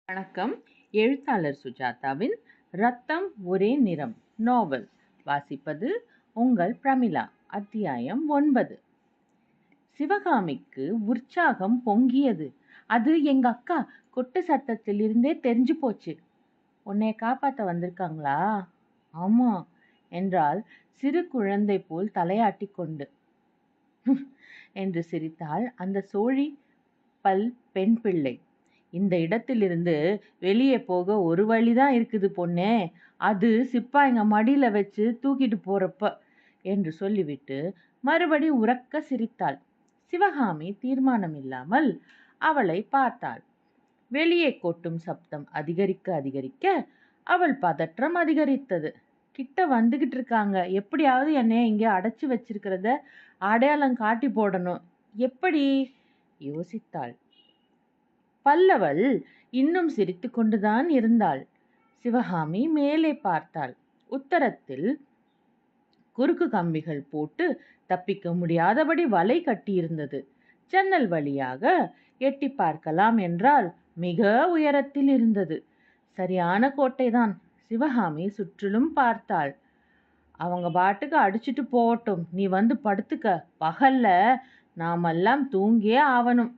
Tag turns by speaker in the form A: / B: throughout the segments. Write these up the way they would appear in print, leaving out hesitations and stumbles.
A: வணக்கம். எழுத்தாளர் சுஜாதாவின் ரத்தம் ஒரே நிறம் நாவல் வாசிப்பது உங்கள் பிரமிளா. அத்தியாயம் 9. சிவகாமிக்கு உற்சாகம் பொங்கியது. அது எங்க அக்கா கொட்டு சத்தத்தில் இருந்தே தெரிஞ்சு போச்சு. உன்னை காப்பாற்ற வந்திருக்காங்களா? ஆமா என்றால் சிறு குழந்தை போல் தலையாட்டி கொண்டு என்று சிரித்தாள் அந்த சோழி பல் பெண் பிள்ளை. இந்த இடத்திலிருந்து வெளியே போக ஒரு வழிதான் இருக்குது பொண்ணே, அது சிப்பாய்ங்க மடியில வச்சு தூக்கிட்டு போறப்ப என்று சொல்லிவிட்டு மறுபடி உரக்க சிரித்தாள். சிவகாமி தீர்மானம் இல்லாமல் அவளை பார்த்தாள். வெளியே கொட்டும் சப்தம் அதிகரிக்க அதிகரிக்க அவள் பதற்றம் அதிகரித்தது. கிட்ட வந்துகிட்டு இருக்காங்க, எப்படியாவது என்னை இங்கே அடைச்சு வச்சிருக்கிறத அடையாளம் காட்டி போடணும். எப்படி யோசித்தாள். பல்லவள் இன்னும் சிரித்து கொண்டுதான் இருந்தாள். சிவகாமி மேலே பார்த்தாள். உத்தரத்தில் குறுக்கு கம்பிகள் போட்டு தப்பிக்க முடியாதபடி வலை கட்டியிருந்தது. ஜன்னல் வழியாக எட்டி பார்க்கலாம் என்றால் மிக உயரத்தில் இருந்தது. சரியான கோட்டைதான். சிவகாமி சுற்றிலும் பார்த்தாள். அவங்க பாட்டுக்கு அடிச்சுட்டு போகட்டும், நீ வந்து படுத்துக்க. பகல்ல நாமெல்லாம் தூங்கியே ஆவணும்.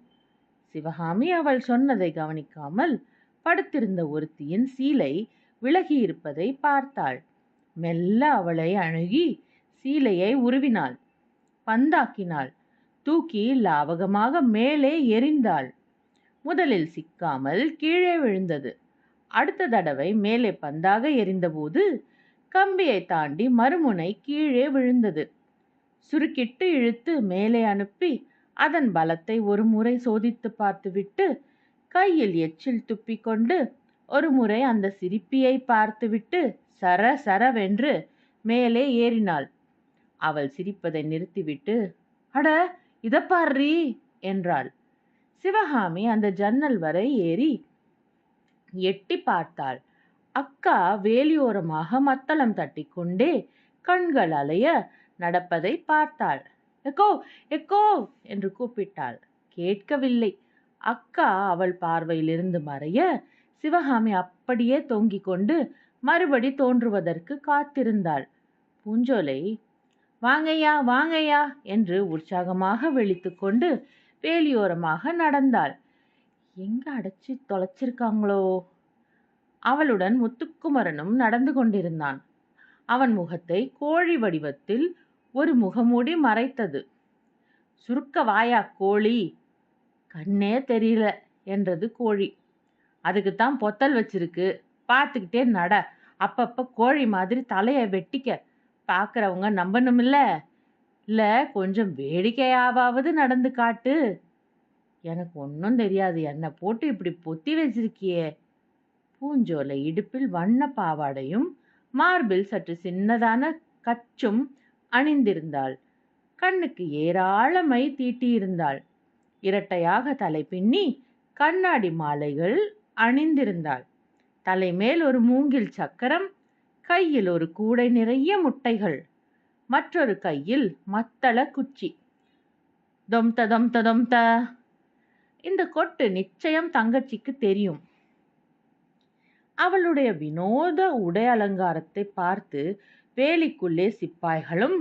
A: சிவகாமி அவள் சொன்னதை கவனிக்காமல் படுத்திருந்த ஒருத்தியின் சீலை விலகி இருப்பதை பார்த்தாள். மெல்ல அவளை அணுகி சீலையை உருவினாள், பந்தாக்கினாள். தூக்கி லாவகமாக மேலே எறிந்தாள். முதலில் சிக்காமல் கீழே விழுந்தது. அடுத்த தடவை மேலே பந்தாக எறிந்தபோது கம்பியை தாண்டி மறுமுனை கீழே விழுந்தது. சுருக்கிட்டு இழுத்து மேலே அனுப்பி அதன் பலத்தை ஒரு முறை சோதித்து பார்த்துவிட்டு கையில் எச்சில் துப்பிக்கொண்டு ஒரு முறை அந்த சிரிப்பியை பார்த்துவிட்டு சர சரவென்று மேலே ஏறினாள். அவள் சிரிப்பதை நிறுத்திவிட்டு, அட இத பாரு என்றாள். சிவகாமி அந்த ஜன்னல் வரை ஏறி எட்டி பார்த்தாள். அக்கா வேலியோரமாக மத்தளம் தட்டி கொண்டே கண்கள் அலைய நடப்பதை பார்த்தாள். எக்கோ எக்கோ என்று கூப்பிட்டாள். கேட்கவில்லை. அக்கா அவள் பார்வையிலிருந்து மறைய சிவகாமி அப்படியே தொங்கிக் கொண்டு மறுபடி தோன்றுவதற்கு காத்திருந்தாள். பூஞ்சோலை வாங்கையா வாங்கையா என்று உற்சாகமாக விழித்து கொண்டு வேலியோரமாக நடந்தாள். எங்க அடைச்சி தொலைச்சிருக்காங்களோ? அவளுடன் முத்துக்குமரனும் நடந்து கொண்டிருந்தான். அவன் முகத்தை கோழி வடிவத்தில் ஒரு முகமூடி மறைத்தது. சுருக்க வாயா கோழி. கண்ணே தெரியல என்றது கோழி. அதுக்குத்தான் பொத்தல் வச்சிருக்கு, பார்த்துக்கிட்டே நட. அப்பப்ப கோழி மாதிரி தலையை வெட்டிக்க, பார்க்குறவங்க நம்பணுமில்ல. இல்ல கொஞ்சம் வேடிக்கையாவது நடந்து காட்டு. எனக்கு ஒன்றும் தெரியாது, என்னை போட்டு இப்படி பொத்தி வச்சிருக்கியே. பூஞ்சோலை இடுப்பில் வண்ண பாவாடையும் மார்பில் சற்று சின்னதான கச்சும் அணிந்திருந்தாள். கண்ணுக்கு ஏராள மை தீட்டியிருந்தாள். இரட்டையாக தலை பின்னி கண்ணாடி மாலைகள் அணிந்திருந்தாள். தலைமேல் ஒரு மூங்கில் சக்கரம், கையில் ஒரு கூடை நிறைய முட்டைகள், மற்றொரு கையில் மத்தள குச்சி. தொம்த தொம்த தொம்த. இந்த கொட்டு நிச்சயம் தங்கச்சிக்கு தெரியும். அவளுடைய வினோத உடை அலங்காரத்தை பார்த்து வேலிக்குள்ளே சிப்பாய்களும்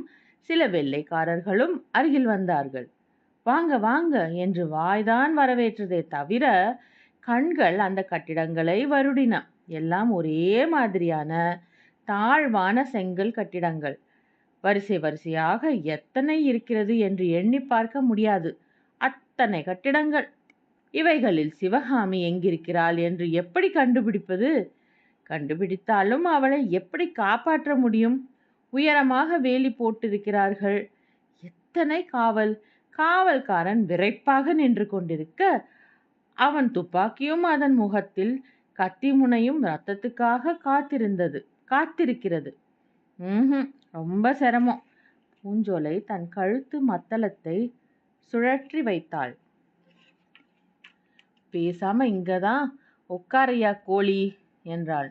A: சில வெள்ளைக்காரர்களும் அருகில் வந்தார்கள். வாங்க வாங்க என்று வாய்தான் வரவேற்றதே தவிர கண்கள் அந்த கட்டிடங்களை வருடின. எல்லாம் ஒரே மாதிரியான தாழ்வான செங்கல் கட்டிடங்கள். வரிசை வரிசையாக எத்தனை இருக்கிறது என்று எண்ணி பார்க்க முடியாது, அத்தனை கட்டிடங்கள். இவைகளில் சிவகாமி எங்கிருக்கிறாள் என்று எப்படி கண்டுபிடிப்பது? கண்டுபிடித்தாலும் அவளை எப்படி காப்பாற்ற முடியும்? உயரமாக வேலி போட்டிருக்கிறார்கள். எத்தனை காவல்! காவல்காரன் விரைப்பாக நின்று கொண்டிருக்க அவன் துப்பாக்கியும் அதன் முகத்தில் கத்தி முனையும் ரத்தத்துக்காக காத்திருக்கிறது. ரொம்ப சிரமம். பூஞ்சோலை தன் கழுத்து மத்தளத்தை சுழற்றி வைத்தாள். பேசாம இங்கதான் உட்காரையா கோழி என்றாள்.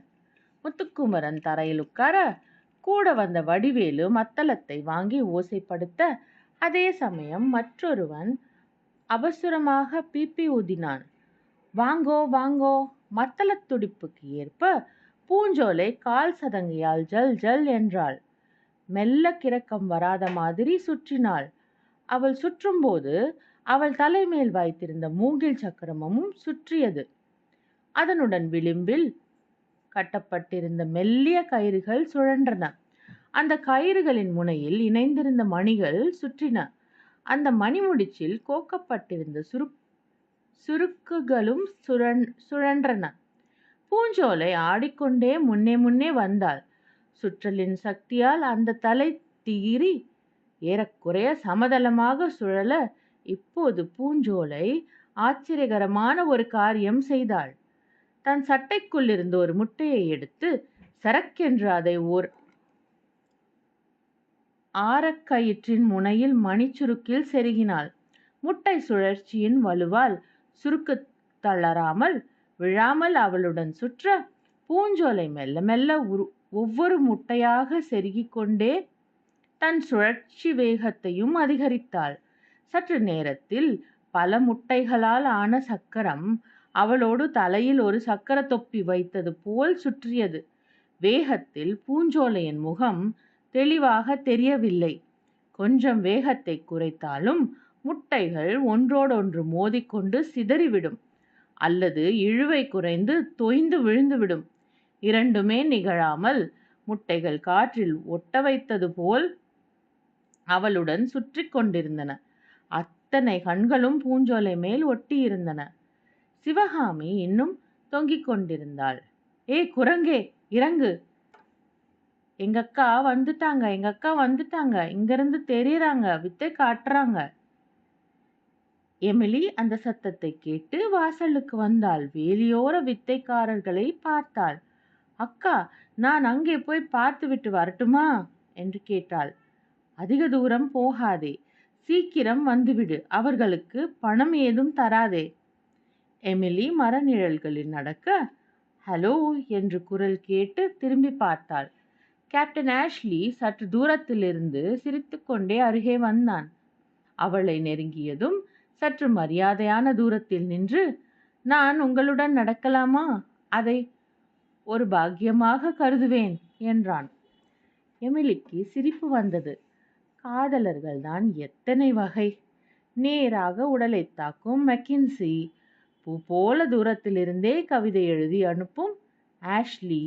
A: முத்துக்குமரன் தரையில் உட்கார கூட வந்த வடிவேலு மத்தளத்தை வாங்கி ஓசைப்படுத்த அதே சமயம் மற்றொருவன் அவசரமாக பீப்பி ஊதினான். வாங்கோ வாங்கோ மத்தளத் துடிப்புக்கு ஏற்ப பூஞ்சோலை கால் சதங்கையால் ஜல் ஜல் என்றாள். மெல்ல கிறக்கம் வராத மாதிரி சுற்றினாள். அவள் சுற்றும்போது அவள் தலைமேல் வைத்திருந்த மூங்கில் சக்கரமும் சுற்றியது. அதனுடன் விளிம்பில் கட்டப்பட்டிருந்த மெல்லிய கயிறுகள் சுழன்றன. அந்த கயிறுகளின் முனையில் இணைந்திருந்த மணிகள் சுற்றின. அந்த மணிமுடிச்சில் கோக்கப்பட்டிருந்த சுருக்குகளும் சுழன்றன. பூஞ்சோலை ஆடிக்கொண்டே முன்னே முன்னே வந்தாள். சுற்றலின் சக்தியால் அந்த தலை தீறி ஏறக்குறைய சமதளமாக சுழல இப்போது பூஞ்சோலை ஆச்சரியகரமான ஒரு காரியம் செய்தாள். தன் சட்டைக்குள் இருந்து ஒரு முட்டையை எடுத்து சரக்கென்று அதை ஓர் ஆரக்கயிற்றின் முனையில் மணிச்சுருக்கில் செருகினாள். முட்டை சுழற்சியின் வலுவால் சுருக்கு தளராமல் விழாமல் அவளுடன் சுற்ற பூஞ்சோலை மெல்ல மெல்ல ஒவ்வொரு முட்டையாக செருகிக் கொண்டே தன் சுழற்சி வேகத்தையும் அதிகரித்தாள். சற்று நேரத்தில் பல முட்டைகளால் ஆன சக்கரம் அவளோடு தலையில் ஒரு சக்கர தொப்பி வைத்தது போல் சுற்றியது. வேகத்தில் பூஞ்சோலையின் முகம் தெளிவாக தெரியவில்லை. கொஞ்சம் வேகத்தை குறைத்தாலும் முட்டைகள் ஒன்றோடொன்று மோதிக்கொண்டு சிதறிவிடும் அல்லது இழுவை குறைந்து தொய்ந்து விழுந்துவிடும். இரண்டுமே நிகழாமல் முட்டைகள் காற்றில் ஒட்ட வைத்தது போல் அவளுடன் சுற்றி கொண்டிருந்தன. அத்தனை கண்களும் பூஞ்சோலை மேல் ஒட்டியிருந்தன. சிவகாமி இன்னும் தொங்கிக் கொண்டிருந்தாள். குரங்கே, இறங்கு, எங்க அக்கா வந்துட்டாங்க, இங்கிருந்து தெரியறாங்க, வித்தை காட்டுறாங்க. எமிலி அந்த சத்தத்தை கேட்டு வாசலுக்கு வந்தாள். வேலியோர வித்தைக்காரர்களை பார்த்தாள். அக்கா, நான் அங்கே போய் பார்த்து விட்டு வரட்டுமா என்று கேட்டாள். அதிக தூரம் போகாதே, சீக்கிரம் வந்துவிடு, அவர்களுக்கு பணம் ஏதும் தராதே. எமிலி மரநிழல்களில் நடக்க ஹலோ என்று குரல் கேட்டு திரும்பி பார்த்தாள். கேப்டன் ஆஷ்லி சற்று தூரத்திலிருந்து சிரித்துக்கொண்டே அருகே வந்தான். அவளை நெருங்கியதும் சற்று மரியாதையான தூரத்தில் நின்று, நான் உங்களுடன் நடக்கலாமா? அதை ஒரு பாக்கியமாக கருதுவேன் என்றான். எமிலிக்கு சிரிப்பு வந்தது. காதலர்கள் தான் எத்தனை வகை! நேராக உடலை தாக்கும் மெக்கின்சி, பூ போல தூரத்திலிருந்தே கவிதை எழுதி அனுப்பும் ஆஷ்லி,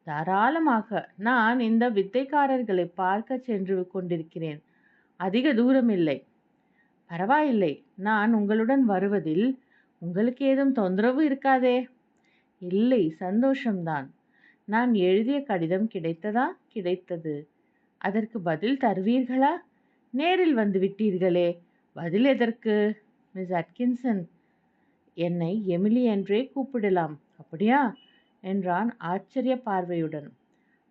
A: தாராளமாக நான் இந்த வித்தைக்காரர்களை பார்க்க சென்று கொண்டிருக்கிறேன். அதிக தூரம் இல்லை. பரவாயில்லை, நான் உங்களுடன் வருவதில் உங்களுக்கு ஏதும் தொந்தரவு இருக்காதே? இல்லை, சந்தோஷம்தான். நான் எழுதிய கடிதம் கிடைத்ததா? கிடைத்தது. அதற்கு பதில் தருவீர்களா? நேரில் வந்து விட்டீர்களே, பதில் எதற்கு? மிஸ் அட்கின்சன், என்னை எமிலி என்றே கூப்பிடலாம், அப்படியா என்றான் ஆச்சரிய பார்வையுடன்.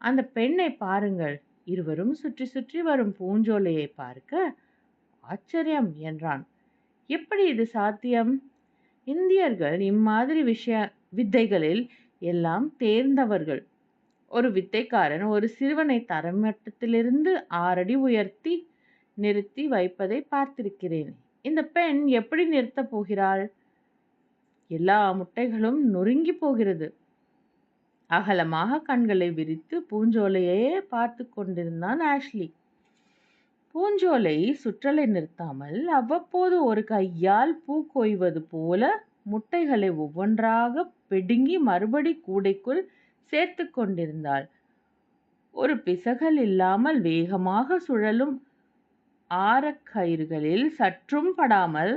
A: அந்த பெண்ணை பாருங்கள். இருவரும் சுற்றி சுற்றி வரும் பூஞ்சோலையை பார்க்க ஆச்சரியம் என்றான். எப்படி இது சாத்தியம்? இந்தியர்கள் இம்மாதிரி வித்தைகளில் எல்லாம் தேர்ந்தவர்கள். ஒரு வித்தைக்காரன் ஒரு சிறுவனை தரமட்டத்திலிருந்து 6 அடி உயர்த்தி நிறுத்தி வைப்பதை பார்த்திருக்கிறேன். இந்த பெண் எப்படி நிறுத்தப் போகிறாள்? எல்லா முட்டைகளும் நொறுங்கி போகிறது. அகலமாக கண்களை விரித்து பூஞ்சோலையே பார்த்து கொண்டிருந்தான் ஆஷ்லி. பூஞ்சோலை சுற்றலை நிறுத்தாமல் அவ்வப்போது ஒரு கையால் பூ கொய்வது போல முட்டைகளை ஒவ்வொன்றாக பிடுங்கி மறுபடி கூடைக்குள் சேர்த்து கொண்டிருந்தாள். ஒரு பிசகல் இல்லாமல் வேகமாக சுழலும் ஆரக்கயிறுகளில் சற்றும் படாமல்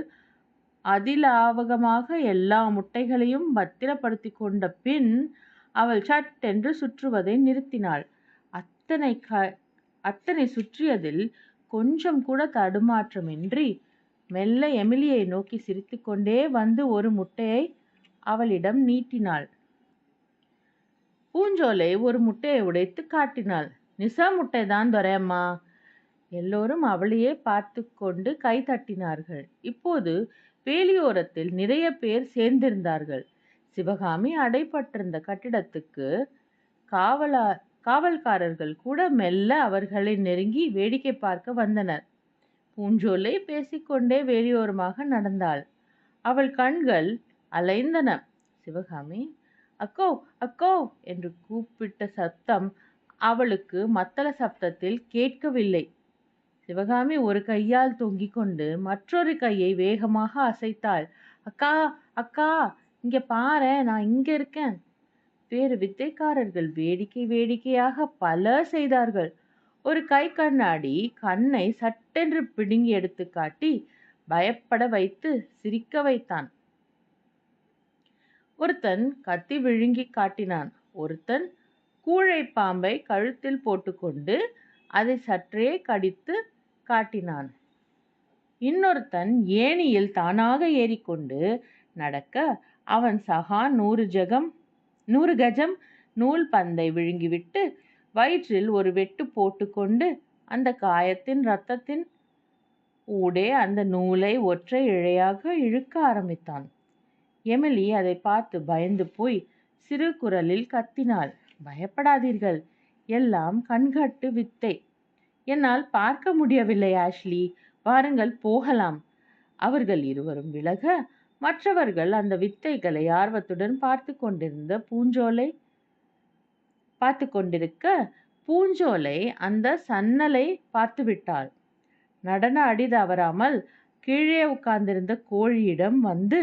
A: அதிலாவகமாக எல்லா முட்டைகளையும் பத்திரப்படுத்தி கொண்ட பின் அவள் சட்டென்று சுற்றுவதை நிறுத்தினாள். அத்தனை சுற்றியதில் கொஞ்சம் கூட தடுமாற்றமின்றி மெல்ல எமிலியை நோக்கி சிரித்துக்கொண்டே வந்து ஒரு முட்டையை அவளிடம் நீட்டினாள். பூஞ்சோலை ஒரு முட்டையை உடைத்து காட்டினாள். நிசா முட்டைதான் துரையம்மா. எல்லோரும் அவளையே பார்த்து கொண்டு கை தட்டினார்கள். இப்போது வேலியோரத்தில் நிறைய பேர் சேர்ந்திருந்தார்கள். சிவகாமி அடைபட்டிருந்த கட்டிடத்துக்கு காவல்காரர்கள் கூட மெல்ல அவர்களை நெருங்கி வேடிக்கை பார்க்க வந்தனர். பூஞ்சோலை பேசிக்கொண்டே வேலியோரமாக நடந்தாள். அவள் கண்கள் அலைந்தன. சிவகாமி, அக்கோ அக்கோ என்று கூப்பிட்ட சத்தம் அவளுக்கு மத்தள சப்தத்தில் கேட்கவில்லை. சிவகாமி ஒரு கையால் தொங்கிக் கொண்டு மற்றொரு கையை வேகமாக அசைத்தாள். அக்கா அக்கா, இங்க பாரேன், நான் இங்க இருக்கேன். வேறு வித்தைக்காரர்கள் வேடிக்கை வேடிக்கையாக பல செய்தார்கள். ஒரு கை கண்ணாடி கண்ணை சட்டென்று பிடுங்கி எடுத்து காட்டி பயப்பட வைத்து சிரிக்க வைத்தான். ஒருத்தன் கத்தி விழுங்கி காட்டினான். ஒருத்தன் கூழை பாம்பை கழுத்தில் போட்டுக்கொண்டு அதை சற்றே கடித்து காட்டினான். இன்னொருத்தன் ஏணியில் தானாக ஏறிக்கொண்டு நடக்க அவன் சகா 100 கஜம் நூல் பந்தை விழுங்கிவிட்டு வயிற்றில் ஒரு வெட்டு போட்டுக்கொண்டு அந்த காயத்தின் இரத்தத்தின் ஊடே அந்த நூலை ஒற்றை இழையாக இழுக்க ஆரம்பித்தான். எமிலி அதை பார்த்து பயந்து போய் சிறு குரலில் கத்தினாள். பயப்படாதீர்கள், எல்லாம் கண்கட்டு வித்தை. என்னால் பார்க்க முடியவில்லை ஆஷ்லி, வாருங்கள் போகலாம். அவர்கள் இருவரும் விலக மற்றவர்கள் அந்த வித்தைகளை ஆர்வத்துடன் பார்த்து கொண்டிருக்க பூஞ்சோலை அந்த சன்னலை பார்த்துவிட்டாள். நடன அடி தவறாமல் கீழே உட்கார்ந்திருந்த கோழியிடம் வந்து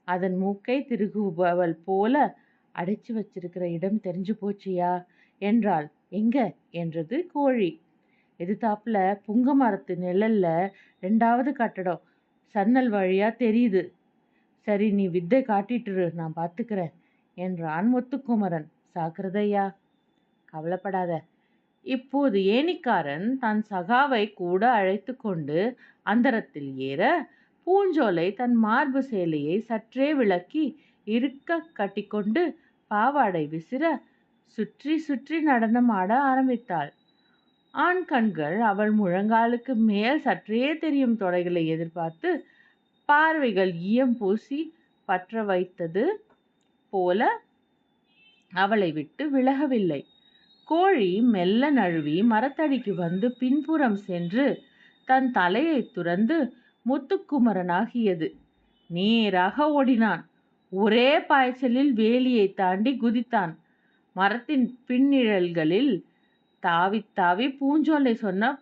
A: அதன் மூக்கை திருகுபவள் போல, அடைச்சு வச்சிருக்கிற இடம் தெரிஞ்சு போச்சியா என்றாள். எங்க என்றது கோழி. எதிர்த்தாப்புல புங்க மரத்து நிழல்ல 2வது கட்டடம் சன்னல் வழியா தெரியுது. சரி, நீ வித்தை காட்டிட்டுரு, நான் பார்த்துக்கிறேன் என்றான் முத்துக்குமரன். சாக்கிரதையா, கவலைப்படாத. இப்போது ஏணிக்காரன் தன் சகாவை கூட அழைத்து கொண்டு அந்தரத்தில் ஏற பூஞ்சோலை தன் மார்பு சேலையை சற்றே விலக்கி இருக்க கட்டிக்கொண்டு பாவாடை விசிற சுற்றி சுற்றி நடனம் ஆட ஆரம்பித்தாள். ஆண் கண்கள் அவள் முழங்காலுக்கு மேல் சற்றே தெரியும் தொடைகளை எதிர்பார்த்து பார்வைகள் ஈயம் பூசி பற்ற வைத்தது போல அவளை விட்டு விலகவில்லை. கோழி மெல்ல நழுவி மரத்தடிக்கு வந்து பின்புறம் சென்று தன் தலையை துறந்து முத்துக்குமரனாகியது. நேராக ஓடினான். ஒரே பாய்ச்சலில் வேலியை தாண்டி குதித்தான். மரத்தின் பின்னிழல்களில் தாவி தாவி பூஞ்சோலை சொன்ன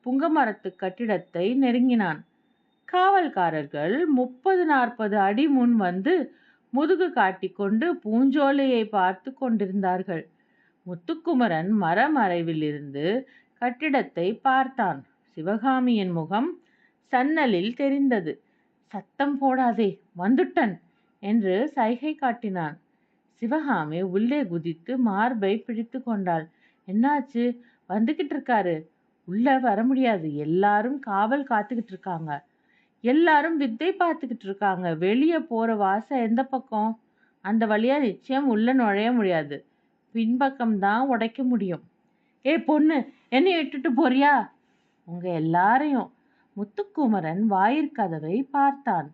A: புங்கமரத்து கட்டிடத்தை நெருங்கினான். காவல்காரர்கள் 30-40 அடி முன் வந்து முதுகு காட்டிக்கொண்டு பூஞ்சோலையை பார்த்து கொண்டிருந்தார்கள். முத்துக்குமரன் மரமறைவிலிருந்து கட்டிடத்தை பார்த்தான். சிவகாமியின் முகம் சன்னலில் தெரிந்தது. சத்தம் போடாதே, வந்துட்டன் என்று சைகை காட்டினான். சிவகாமி உள்ளே குதித்து மார்பை பிடித்து கொண்டாள். என்னாச்சு? வந்துகிட்டு இருக்காரு. உள்ள வர முடியாது, எல்லாரும் காவல் காத்துக்கிட்டு இருக்காங்க. எல்லாரும் வித்தை பார்த்துக்கிட்டு இருக்காங்க. வெளியே போற வாசல் எந்த பக்கம்? அந்த வழியா நிச்சயம் உள்ள நுழைய முடியாது, பின்பக்கம்தான் உடைக்க முடியும். ஏ பொண்ணு, என்னை இட்டுட்டு போறியா? உங்க எல்லாரையும். முத்துக்குமரன் வாயிற்கதவை பார்த்தான்.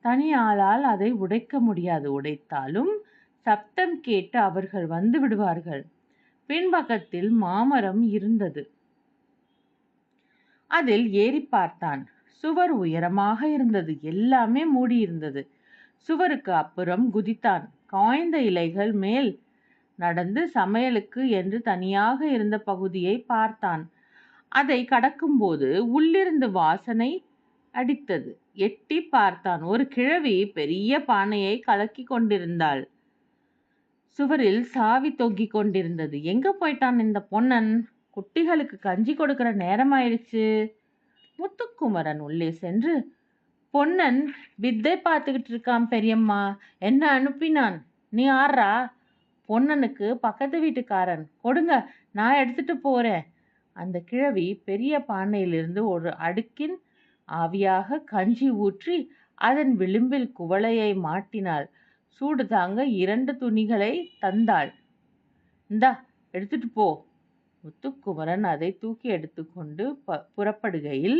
A: தனி ஆளால் அதை உடைக்க முடியாது. உடைத்தாலும் சப்தம் கேட்டு அவர்கள் வந்து விடுவார்கள். பின்பக்கத்தில் மாமரம் இருந்தது. அதில் ஏறி பார்த்தான். சுவர் உயரமாக இருந்தது. எல்லாமே மூடியிருந்தது. சுவருக்கு அப்புறம் குதித்தான். காய்ந்த இலைகள் மேல் நடந்து சமையலுக்கு என்று தனியாக இருந்த பகுதியை பார்த்தான். அதை கடக்கும்போது உள்ளிருந்து வாசனை அடித்தது. எட்டி பார்த்தான். ஒரு கிழவி பெரிய பானையை கலக்கி கொண்டிருந்தாள். சுவரில் சாவி தொங்கிக் கொண்டிருந்தது. எங்க போயிட்டான் இந்த பொன்னன்? குட்டிகளுக்கு கஞ்சி கொடுக்கிற நேரமாயிடுச்சு. முத்துக்குமரன் உள்ளே சென்று, பொன்னன் வித்தை பார்த்துக்கிட்டு இருக்கான் பெரியம்மா, என்ன அனுப்பினான். நீ ஆறா? பொன்னனுக்கு பக்கத்து வீட்டுக்காரன், கொடுங்க, நான் எடுத்துட்டு போறேன். அந்த கிழவி பெரிய பானையிலிருந்து ஒரு அடுக்கின் ஆவியாக கஞ்சி ஊற்றி அதன் விளிம்பில் குவளையை மாட்டினாள். சூடு தாங்க 2 துணிகளை தந்தாள். இந்தா, எடுத்துட்டு போ. முத்துக்குமரன் அதை தூக்கி எடுத்துக்கொண்டு புறப்படுகையில்,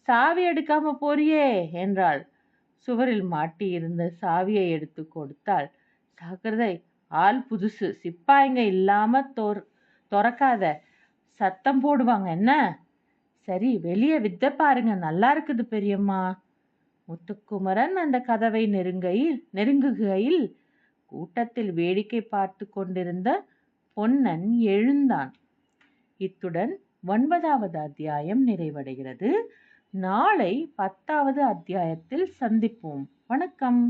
A: சாவி எடுக்காம போறியே என்றாள். சுவரில் மாட்டியிருந்த சாவியை எடுத்து கொடுத்தாள். ஜாக்கிரதை, ஆள் புதுசு, சிப்பாய்ங்க இல்லாம திறக்காத, சத்தம் போடுவாங்க என்ன? சரி, வெளியே வித்த பாருங்க, நல்லா இருக்குது பெரியம்மா. முத்துக்குமரன் அந்த கதவை நெருங்குகையில் கூட்டத்தில் வேடிக்கை பார்த்து கொண்டிருந்த பொன்னன் எழுந்தான். இத்துடன் 9வது அத்தியாயம் நிறைவடைகிறது. நாளை 10வது அத்தியாயத்தில் சந்திப்போம். வணக்கம்.